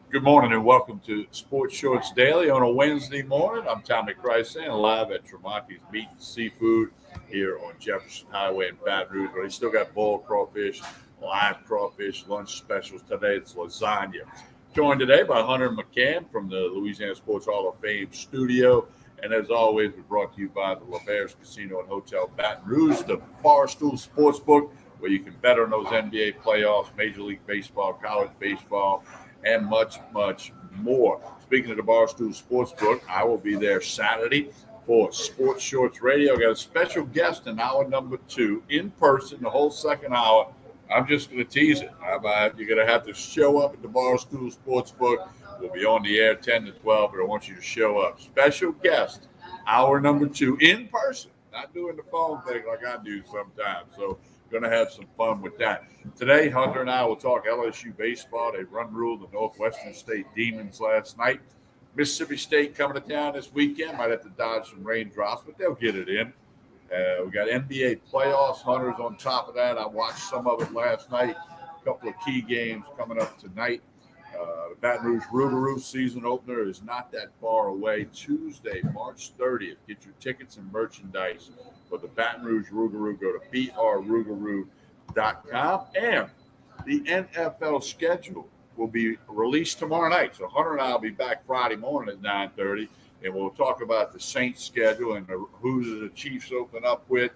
Good morning and welcome to Sports Shorts Daily on a Wednesday morning. I'm Tommy Chrysan, live at Tremonti's Meat and Seafood here on Jefferson Highway in Baton Rouge. But they still got boiled crawfish, live crawfish, lunch specials today. It's lasagna. Joined today by Hunter McCann from the Louisiana Sports Hall of Fame studio. And as always, we're brought to you by the LaBear's Casino and Hotel Baton Rouge, the Barstool Sportsbook, where you can bet on those NBA playoffs, Major League Baseball, college baseball, and much, much more. Speaking of the Barstool Sportsbook, I will be there Saturday for Sports Shorts Radio. I got a special guest in hour number 2 in person the whole second hour. I'm just going to tease it. You're going to have to show up at the Barstool Sportsbook. We'll be on the air 10 to 12, but I want you to show up. Special guest, hour number 2 in person, not doing the phone thing like I do sometimes. So going to have some fun with that. Today, Hunter and I will talk LSU baseball. They ruled the Northwestern State Demons last night. Mississippi State coming to town this weekend. Might have to dodge some raindrops, but they'll get it in. We got NBA playoffs. Hunter's on top of that. I watched some of it last night. A couple of key games coming up tonight. The Baton Rouge Rougarou season opener is not that far away. Tuesday, March 30th. Get your tickets and merchandise for the Baton Rouge Rougarou. Go to brrougarou.com. And the NFL schedule will be released tomorrow night. So Hunter and I will be back Friday morning at 9:30. And we'll talk about the Saints schedule and who the Chiefs open up with.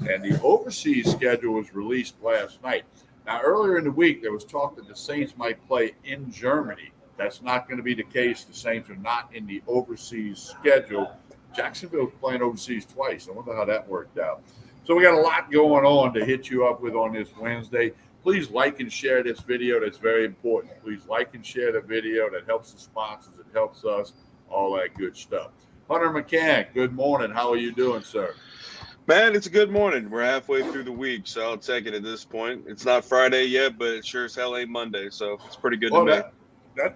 And the overseas schedule was released last night. Now, earlier in the week, there was talk that the Saints might play in Germany. That's not going to be the case. The Saints are not in the overseas schedule. Jacksonville's playing overseas twice. I wonder how that worked out. So we got a lot going on to hit you up with on this Wednesday. Please like and share this video. That's very important. Please like and share the video. That helps the sponsors. It helps us. All that good stuff. Hunter McCann, good morning. How are you doing, sir? Man, it's a good morning. We're halfway through the week, so I'll take it at this point. It's not Friday yet, but it sure as hell ain't Monday, so it's pretty good to me.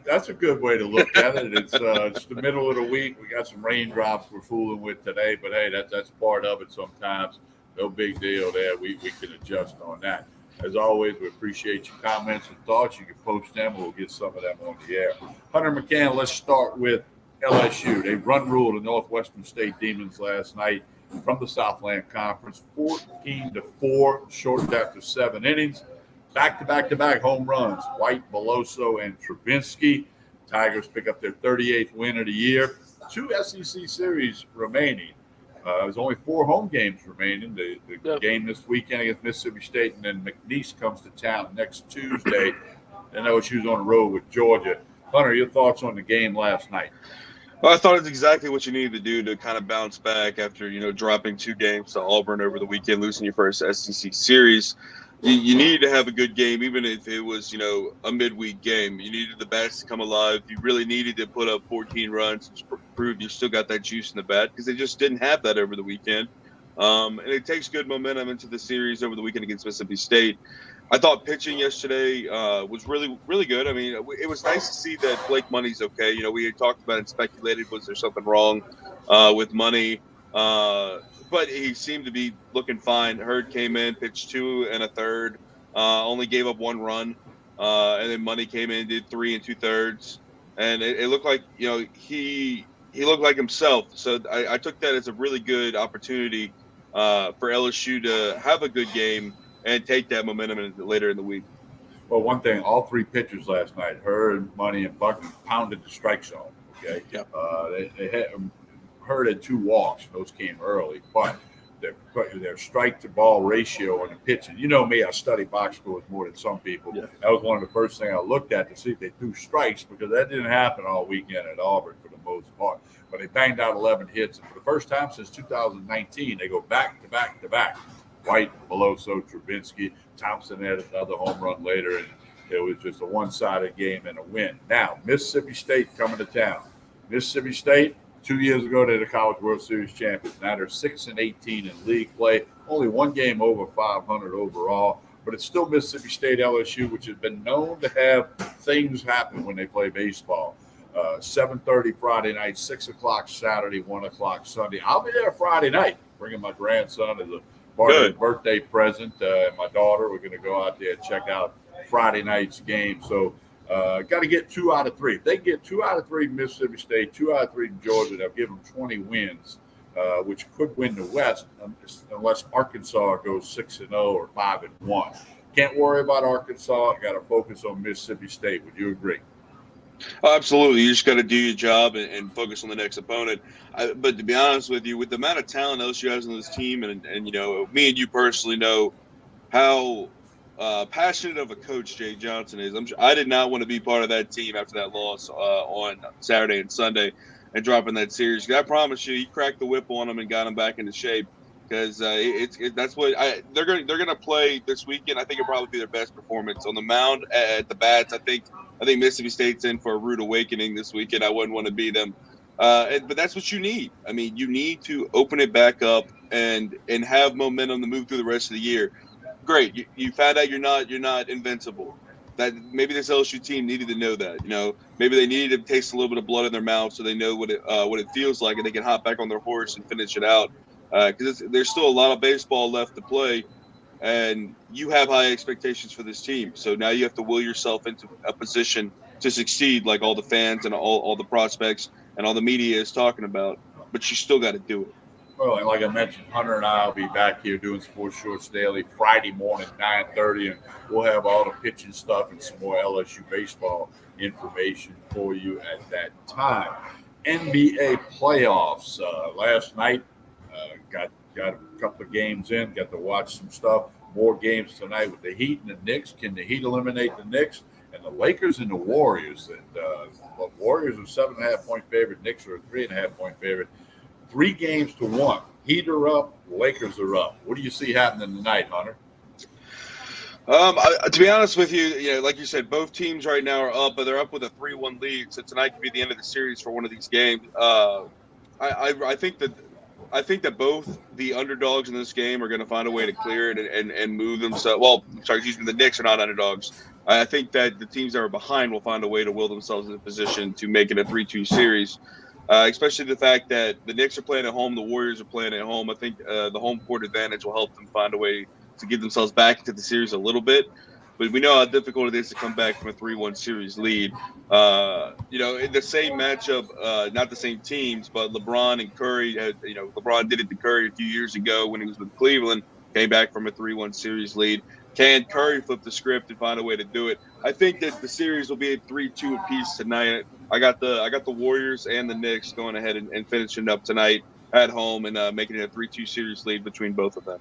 That's a good way to look at it. It's the middle of the week. We got some raindrops we're fooling with today, but hey, that's part of it sometimes. No big deal there. We can adjust on that. As always, we appreciate your comments and thoughts. You can post them, and we'll get some of them on the air. Hunter McCann, let's start with LSU. They ruled the Northwestern State Demons last night from the Southland Conference, 14-4, shortened after 7 innings. Back-to-back home runs, White, Beloso, and Travinsky. Tigers pick up their 38th win of the year. 2 SEC series remaining. There's only 4 home games remaining. The game this weekend against Mississippi State, and then McNeese comes to town next Tuesday. And LSU's on the road with Georgia. Hunter, your thoughts on the game last night? Well, I thought it's exactly what you needed to do to kind of bounce back after, dropping 2 games to Auburn over the weekend, losing your first SEC series. You needed to have a good game, even if it was, a midweek game. You needed the bats to come alive. You really needed to put up 14 runs to prove you still got that juice in the bat, because they just didn't have that over the weekend. And it takes good momentum into the series over the weekend against Mississippi State. I thought pitching yesterday was really, really good. I mean, it was nice to see that Blake Money's okay. We had talked about and speculated, was there something wrong with Money? But he seemed to be looking fine. Hurd came in, pitched 2 1/3, only gave up 1 run. And then Money came in, did 3 2/3. And it looked like, he looked like himself. So I took that as a really good opportunity for LSU to have a good game and take that momentum later in the week. Well, one thing, all 3 pitchers last night, Hurd, Money, and Buckner, pounded the strike zone. Okay, yep. They had Hurd had 2 walks. Those came early, but their strike to ball ratio on the pitching. You know me, I study box scores more than some people. Yeah. That was one of the first things I looked at to see if they threw strikes, because that didn't happen all weekend at Auburn for the most part. But they banged out 11 hits, and for the first time since 2019, they go back to back to back. White, Beloso, Travinsky, Thompson had another home run later, and it was just a one-sided game and a win. Now, Mississippi State coming to town. Mississippi State, 2 years ago, they're the College World Series champions. Now they're 6-18 in league play, only 1 game over 500 overall. But it's still Mississippi State LSU, which has been known to have things happen when they play baseball. 7:30 Friday night, 6 o'clock Saturday, 1 o'clock Sunday. I'll be there Friday night, bringing my grandson as a part of his birthday present. And my daughter, we're going to go out there and check out Friday night's game. So Got to get 2 out of 3. If they get 2 out of 3 Mississippi State, 2 out of 3 Georgia, they'll give them 20 wins, which could win the West unless Arkansas goes 6-0 or 5-1. Can't worry about Arkansas. Got to focus on Mississippi State. Would you agree? Oh, absolutely. You just got to do your job and focus on the next opponent. But to be honest with you, with the amount of talent LSU has on this team, and me and you personally know how passionate of a coach Jay Johnson is. I did not want to be part of that team after that loss on Saturday and Sunday and dropping that series. I promise you, he cracked the whip on them and got them back into shape. Because that's what they're gonna play this weekend. I think it'll probably be their best performance on the mound at the bats. I think Mississippi State's in for a rude awakening this weekend. I wouldn't want to be them, but that's what you need. I mean, you need to open it back up and have momentum to move through the rest of the year. Great, you found out you're not invincible. That maybe this LSU team needed to know that. Maybe they needed to taste a little bit of blood in their mouth so they know what it feels like, and they can hop back on their horse and finish it out. Because there's still a lot of baseball left to play, and you have high expectations for this team. So now you have to will yourself into a position to succeed, like all the fans and all the prospects and all the media is talking about. But you still got to do it. Well, and like I mentioned, Hunter and I will be back here doing Sports Shorts Daily Friday morning, 9:30, and we'll have all the pitching stuff and some more LSU baseball information for you at that time. NBA playoffs last night. Got a couple of games in. Got to watch some stuff. More games tonight with the Heat and the Knicks. Can the Heat eliminate the Knicks? And the Lakers and the Warriors. And the Warriors are 7.5-point favorite. Knicks are a 3.5-point favorite. 3-1. Heat are up. Lakers are up. What do you see happening tonight, Hunter? To be honest with you, like you said, both teams right now are up, but they're up with a 3-1 lead. So tonight could be the end of the series for one of these games. I think that both the underdogs in this game are going to find a way to clear it and move themselves. Well, the Knicks are not underdogs. I think that the teams that are behind will find a way to will themselves in a position to make it a 3-2 series, especially the fact that the Knicks are playing at home, the Warriors are playing at home. I think the home court advantage will help them find a way to get themselves back into the series a little bit. But we know how difficult it is to come back from a 3-1 series lead. In the same matchup, not the same teams, but LeBron and Curry. LeBron did it to Curry a few years ago when he was with Cleveland. Came back from a 3-1 series lead. Can Curry flip the script and find a way to do it? I think that the series will be a 3-2 apiece tonight. I got the Warriors and the Knicks going ahead and finishing up tonight at home and making it a 3-2 series lead between both of them.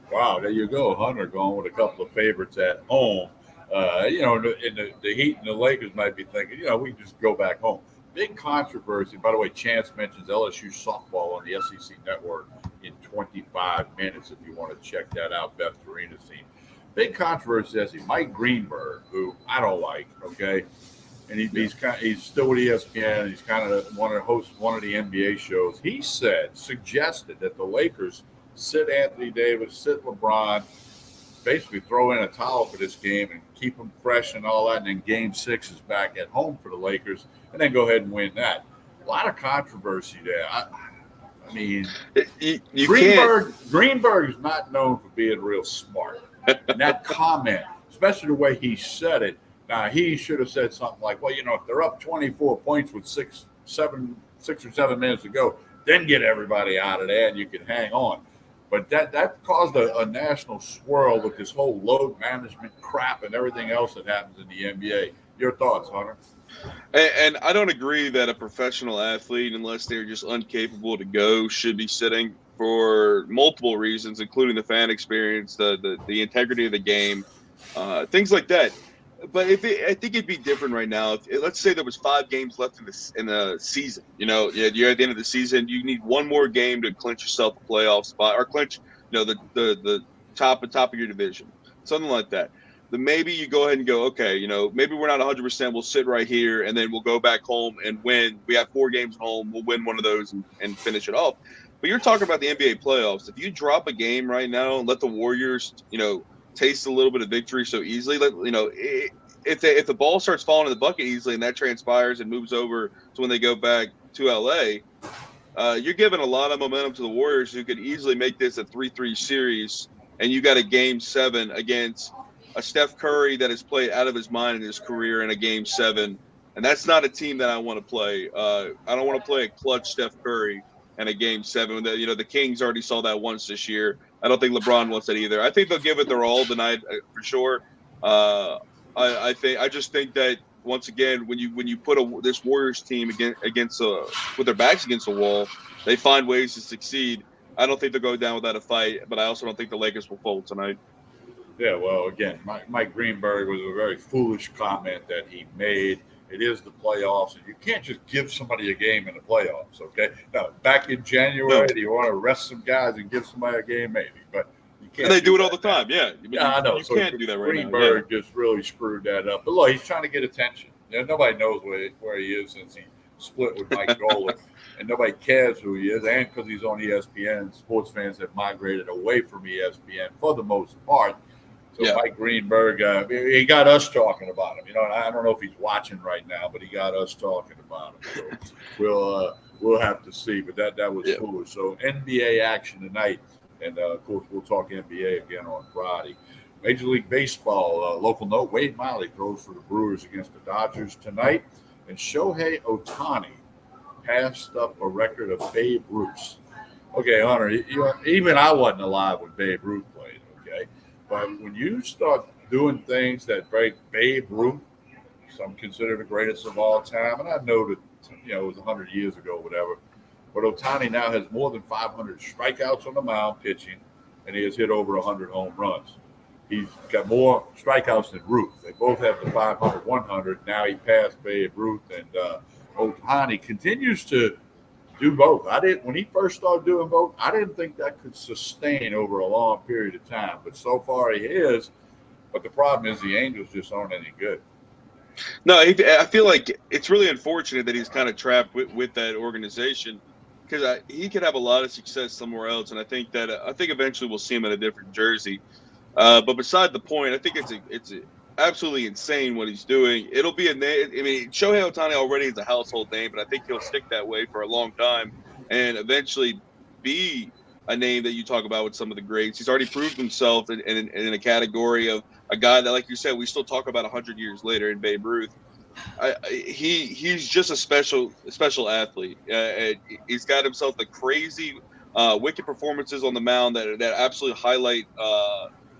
Wow, there you go. Hunter going with a couple of favorites at home. The Heat and the Lakers might be thinking, we can just go back home. Big controversy. By the way, Chance mentions LSU softball on the SEC network in 25 minutes if you want to check that out, Beth Farina's team. Big controversy as Mike Greenberg, who I don't like, okay? And he's still with ESPN. He's kind of hosts one of the NBA shows. He suggested that the Lakers sit Anthony Davis, sit LeBron, basically throw in a towel for this game and keep them fresh and all that. And then Game 6 is back at home for the Lakers, and then go ahead and win that. A lot of controversy there. I mean, Greenberg is not known for being real smart. And that comment, especially the way he said it, now he should have said something like, well, if they're up 24 points with 6 or 7 minutes to go, then get everybody out of there and you can hang on. But that caused a national swirl with this whole load management crap and everything else that happens in the NBA. Your thoughts, Hunter? And I don't agree that a professional athlete, unless they're just incapable to go, should be sitting for multiple reasons, including the fan experience, the integrity of the game, things like that. But I think it'd be different right now. Let's say there was 5 games left in the season. You're at the end of the season. You need one more game to clinch yourself a playoff spot or clinch, the top of your division, something like that. Then maybe you go ahead and go, okay, maybe we're not 100%. We'll sit right here, and then we'll go back home and win. We have 4 games home. We'll win one of those and finish it off. But you're talking about the NBA playoffs. If you drop a game right now and let the Warriors, taste a little bit of victory so easily, if the ball starts falling in the bucket easily and that transpires and moves over to when they go back to LA, you're giving a lot of momentum to the Warriors, who could easily make this a 3-3 series, and you got a Game 7 against a Steph Curry that has played out of his mind in his career in a Game 7, and that's not a team that I want to play. I don't want to play a clutch Steph Curry in a Game 7. The Kings already saw that once this year. I don't think LeBron wants that either. I think they'll give it their all tonight for sure. I just think that once again, when you put this Warriors team against with their backs against the wall, they find ways to succeed. I don't think they'll go down without a fight, but I also don't think the Lakers will fold tonight. Yeah, well, again, Mike Greenberg was a very foolish comment that he made. It is the playoffs, and you can't just give somebody a game in the playoffs, okay? Now, back in January, do you want to rest some guys and give somebody a game? Maybe, but you can't. And they do it all the time, yeah. Yeah, I know. You can't do that right now. Greenberg just really screwed that up. But look, he's trying to get attention. Nobody knows where he is since he split with Mike Golick, and nobody cares who he is. And because he's on ESPN, sports fans have migrated away from ESPN for the most part. So Mike Greenberg, he got us talking about him. I don't know if he's watching right now, but he got us talking about him. So we'll have to see. But that was foolish. So NBA action tonight, and of course we'll talk NBA again on Friday. Major League Baseball, local note: Wade Miley throws for the Brewers against the Dodgers tonight, and Shohei Ohtani passed up a record of Babe Ruth. Okay, Hunter, even I wasn't alive when Babe Ruth played. Okay. But when you start doing things that break Babe Ruth, some consider the greatest of all time, and I know that it was 100 years ago, whatever. But Ohtani now has more than 500 strikeouts on the mound pitching, and he has hit over 100 home runs. He's got more strikeouts than Ruth. They both have the 500, 100. Now he passed Babe Ruth, and Ohtani continues to do both. When he first started doing both, I didn't think that could sustain over a long period of time. But so far he is. But the problem is the Angels just aren't any good. No, I feel like it's really unfortunate that he's kind of trapped with that organization, because he could have a lot of success somewhere else, and I think eventually we'll see him in a different jersey. But beside the point, I think it's absolutely insane what he's doing. It'll be Shohei Ohtani already is a household name, but I think he'll stick that way for a long time and eventually be a name that you talk about with some of the greats. He's already proved himself in a category of a guy that, like you said, we still talk about 100 years later in Babe Ruth. He's just a special athlete. He's got himself the crazy, wicked performances on the mound that absolutely highlight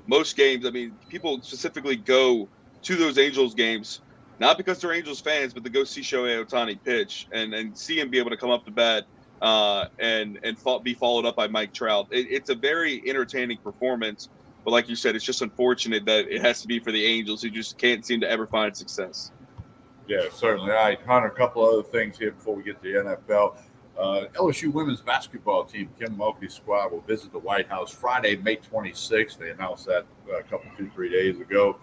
most games. I mean, people specifically go to those Angels games, not because they're Angels fans, but to go see Shohei Ohtani pitch and see him be able to come up to bat and be followed up by Mike Trout. It's a very entertaining performance, but like you said, it's just unfortunate that it has to be for the Angels, who just can't seem to ever find success. Yeah, certainly. All right, Hunter, a couple other things here before we get to the NFL. LSU women's basketball team, Kim Mulkey's squad, will visit the White House Friday, May 26th. They announced that a couple, 2-3 days ago.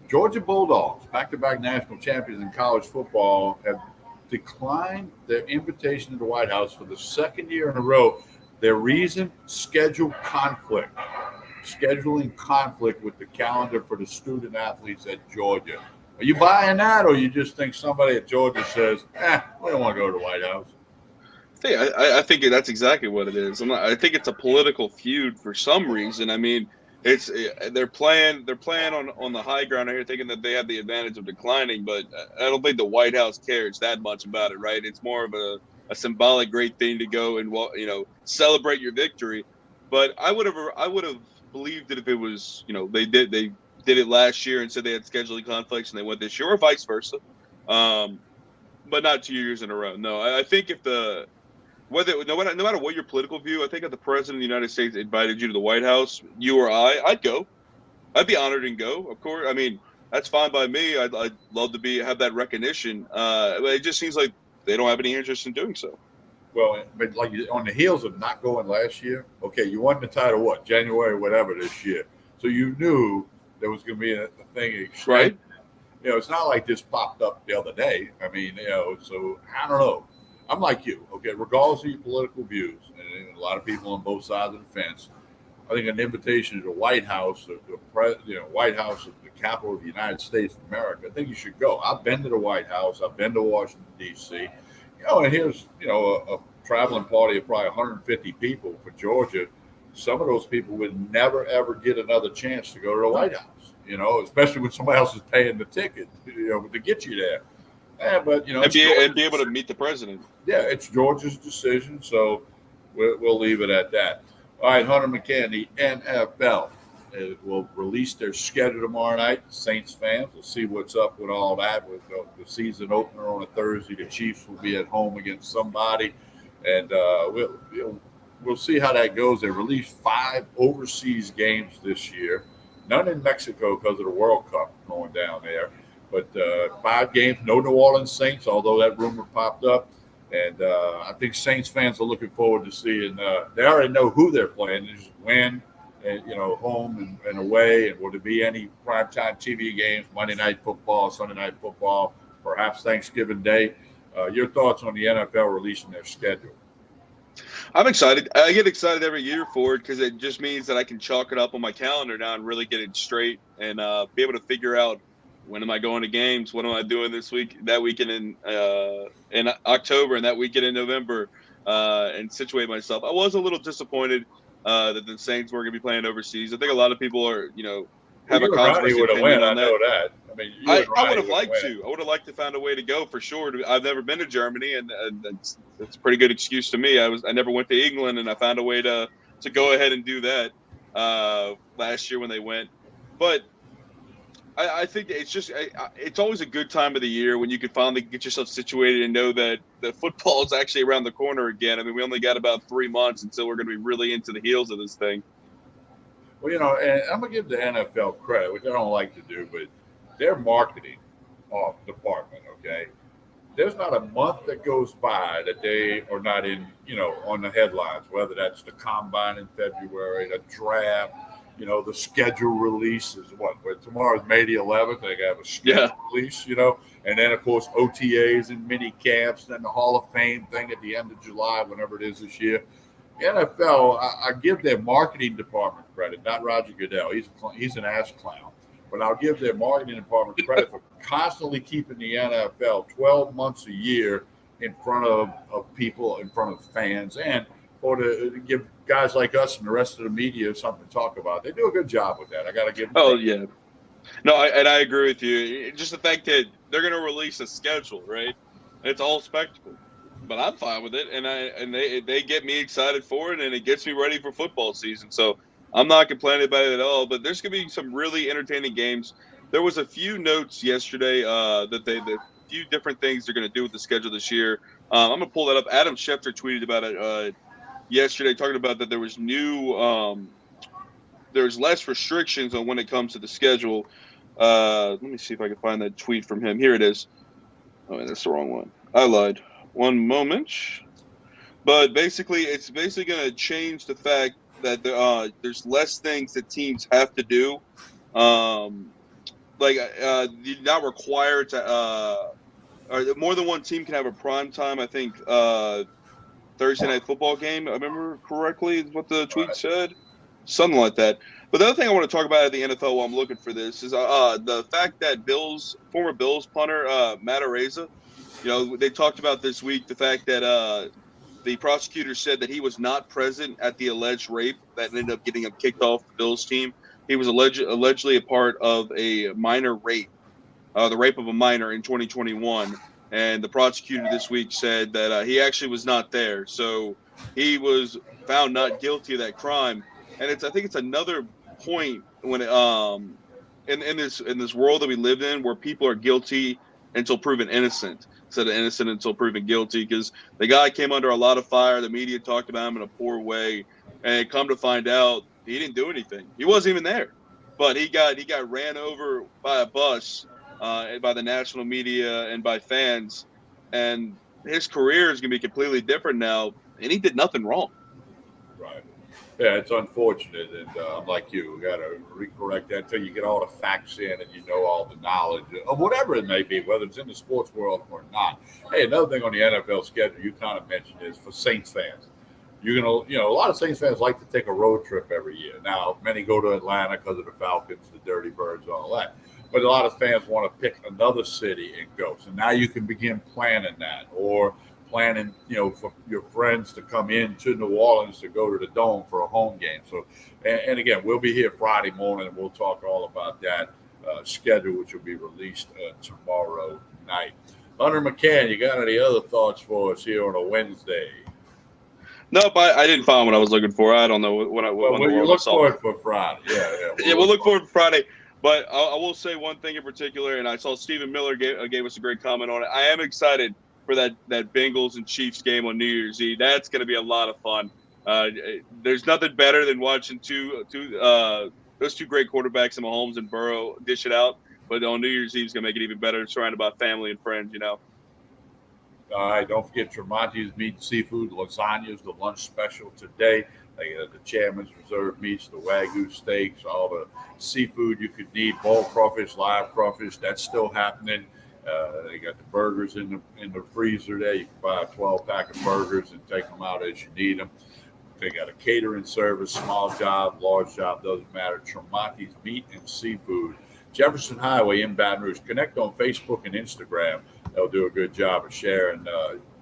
Georgia Bulldogs, back-to-back national champions in college football, have declined their invitation to the White House for the second year in a row. Their reason: scheduling conflict with the calendar for the student athletes at Georgia. Are you buying that, or you just think somebody at Georgia says, we don't want to go to the White House? I think that's exactly what it is. I think it's a political feud for some reason. I mean, they're playing on the high ground here, thinking that they have the advantage of declining. But I don't think the White House cares that much about it, right? It's more of a symbolic, great thing to go and celebrate your victory. But I would have believed it if it was they did it last year and said they had scheduling conflicts and they went this year, or vice versa. But not 2 years in a row. No, I think no matter what your political view, I think if the president of the United States invited you to the White House, you or I'd go. I'd be honored and go, of course. I mean, that's fine by me. I'd love to have that recognition. But it just seems like they don't have any interest in doing so. Well, but like on the heels of not going last year, okay, you won the title, January, whatever this year. So you knew there was going to be a thing. Right. It's not like this popped up the other day. I mean, so I don't know. I'm like you, okay, regardless of your political views, and a lot of people on both sides of the fence, I think an invitation to the White House, White House of the capital of the United States of America, I think you should go. I've been to the White House. I've been to Washington, D.C. And here's, a traveling party of probably 150 people for Georgia. Some of those people would never, ever get another chance to go to the White House. especially when somebody else is paying the ticket, to get you there. Yeah, but and it's be able to meet the president. it's Georgia's decision, so we'll leave it at that. All right, Hunter McCann, the NFL will release their schedule tomorrow night. Saints fans will see what's up with all that. With the season opener on a Thursday, the Chiefs will be at home against somebody, and we'll see how that goes. They released 5 overseas games this year, none in Mexico because of the World Cup going down there. But 5 games, no New Orleans Saints, although that rumor popped up. And I think Saints fans are looking forward to seeing. They already know who they're playing. They just win, and home and away. And will there be any primetime TV games, Monday Night Football, Sunday Night Football, perhaps Thanksgiving Day? Your thoughts on the NFL releasing their schedule? I'm excited. I get excited every year for it because it just means that I can chalk it up on my calendar now and really get it straight and be able to figure out when am I going to games, what am I doing this week, that weekend in October and that weekend in November, and situate myself. I was a little disappointed that the Saints were going to be playing overseas. I think a lot of people are, have a controversy opinion on that. I know that. I mean, I would have liked to. I would have liked to find a way to go for sure. I've never been to Germany, and that's a pretty good excuse to me. I never went to England, and I found a way to go ahead and do that last year when they went. But I think it's always a good time of the year when you can finally get yourself situated and know that the football is actually around the corner again. I mean, we only got about 3 months until we're going to be really into the heels of this thing. Well, and I'm going to give the NFL credit, which I don't like to do, but their marketing department, okay? There's not a month that goes by that they are not in, on the headlines, whether that's the combine in February, the draft, the schedule release is tomorrow's May the 11th. They have a schedule release, and then, of course, OTAs and mini camps, and then the Hall of Fame thing at the end of July, whenever it is this year. NFL, I give their marketing department credit, not Roger Goodell. He's an ass clown. But I'll give their marketing department credit for constantly keeping the NFL 12 months a year in front of people, in front of fans, and to give guys like us and the rest of the media something to talk about. They do a good job with that. I got to give them. Oh, yeah. No, I agree with you. Just the fact that they're going to release a schedule, right? It's all spectacle. But I'm fine with it, and they get me excited for it, and it gets me ready for football season. So I'm not complaining about it at all. But there's going to be some really entertaining games. There was a few notes yesterday the few different things they're going to do with the schedule this year. I'm going to pull that up. Adam Schefter tweeted about it yesterday, talking about that there was there's less restrictions on when it comes to the schedule. Let me see if I can find that tweet from him. Here it is. Oh, that's the wrong one. I lied. One moment. But basically, it's basically going to change the fact that there's less things that teams have to do. You're not required to or more than one team can have a prime time, I think, Thursday night football game. I remember correctly is what the tweet said. Something like that. But the other thing I want to talk about at the NFL while I'm looking for this is the fact that former Bills punter Matt Araiza, they talked about this week the fact that the prosecutor said that he was not present at the alleged rape that ended up getting him kicked off the Bills team. He was allegedly a part of a minor rape, the rape of a minor in 2021. And the prosecutor this week said that he actually was not there. So he was found not guilty of that crime. And I think it's another point when in this world that we live in where people are guilty until proven innocent instead of innocent until proven guilty, because the guy came under a lot of fire. The media talked about him in a poor way, and come to find out he didn't do anything. He wasn't even there, but he got ran over by a bus by the national media and by fans, and his career is going to be completely different now, and he did nothing wrong. Right. Yeah, it's unfortunate, and I'm like you. We got to recorrect that until you get all the facts in and you know all the knowledge of whatever it may be, whether it's in the sports world or not. Hey, another thing on the NFL schedule you kind of mentioned is for Saints fans. You're gonna, a lot of Saints fans like to take a road trip every year. Now, many go to Atlanta because of the Falcons, the Dirty Birds, all that. But a lot of fans want to pick another city and go. So now you can begin planning that, or planning, for your friends to come in to New Orleans to go to the Dome for a home game. So, and again, we'll be here Friday morning, and we'll talk all about that schedule, which will be released tomorrow night. Hunter McCann, you got any other thoughts for us here on a Wednesday? Nope, I didn't find what I was looking for. I don't know what you look forward for Friday. Yeah, we'll look forward for Friday. But I will say one thing in particular, and I saw Stephen Miller gave us a great comment on it. I am excited for that Bengals and Chiefs game on New Year's Eve. That's going to be a lot of fun. There's nothing better than watching those two great quarterbacks in Mahomes and Burrow dish it out. But on New Year's Eve is going to make it even better, surrounded by family and friends, All right, don't forget Tremonti's Meat and Seafood. Lasagna is the lunch special today. They got the Chairman's Reserve meats, the Wagyu steaks, all the seafood you could need, boiled crawfish, live crawfish. That's still happening. They got the burgers in the freezer there. You can buy a 12-pack of burgers and take them out as you need them. They got a catering service, small job, large job, doesn't matter. Tremonti's Meat and Seafood. Jefferson Highway in Baton Rouge. Connect on Facebook and Instagram. They'll do a good job of sharing.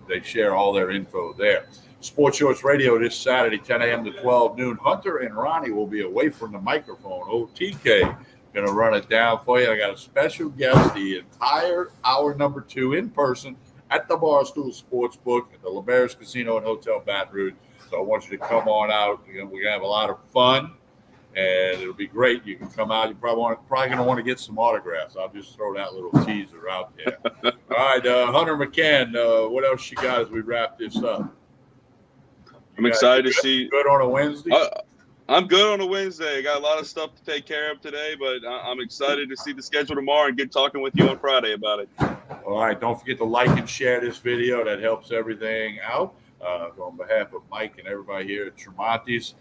They share all their info there. Sports Shorts Radio this Saturday, 10 a.m. to 12 noon. Hunter and Ronnie will be away from the microphone. OTK going to run it down for you. I got a special guest the entire hour number 2 in person at the Barstool Sportsbook at the LeBaris Casino and Hotel Baton Rouge. So I want you to come on out. We're going to have a lot of fun, and it'll be great. You can come out. You're probably going to want to get some autographs. I'll just throw that little teaser out there. All right, Hunter McCann, what else you got as we wrap this up? I'm excited to see. Good on a Wednesday? I'm good on a Wednesday. I got a lot of stuff to take care of today, but I'm excited to see the schedule tomorrow and get talking with you on Friday about it. All right, don't forget to like and share this video. That helps everything out. On behalf of Mike and everybody here at Tremonti's,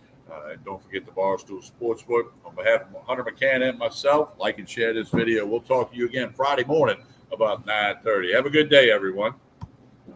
and don't forget the Barstool Sportsbook. On behalf of Hunter McCann and myself, like and share this video. We'll talk to you again Friday morning about 9:30. Have a good day, everyone.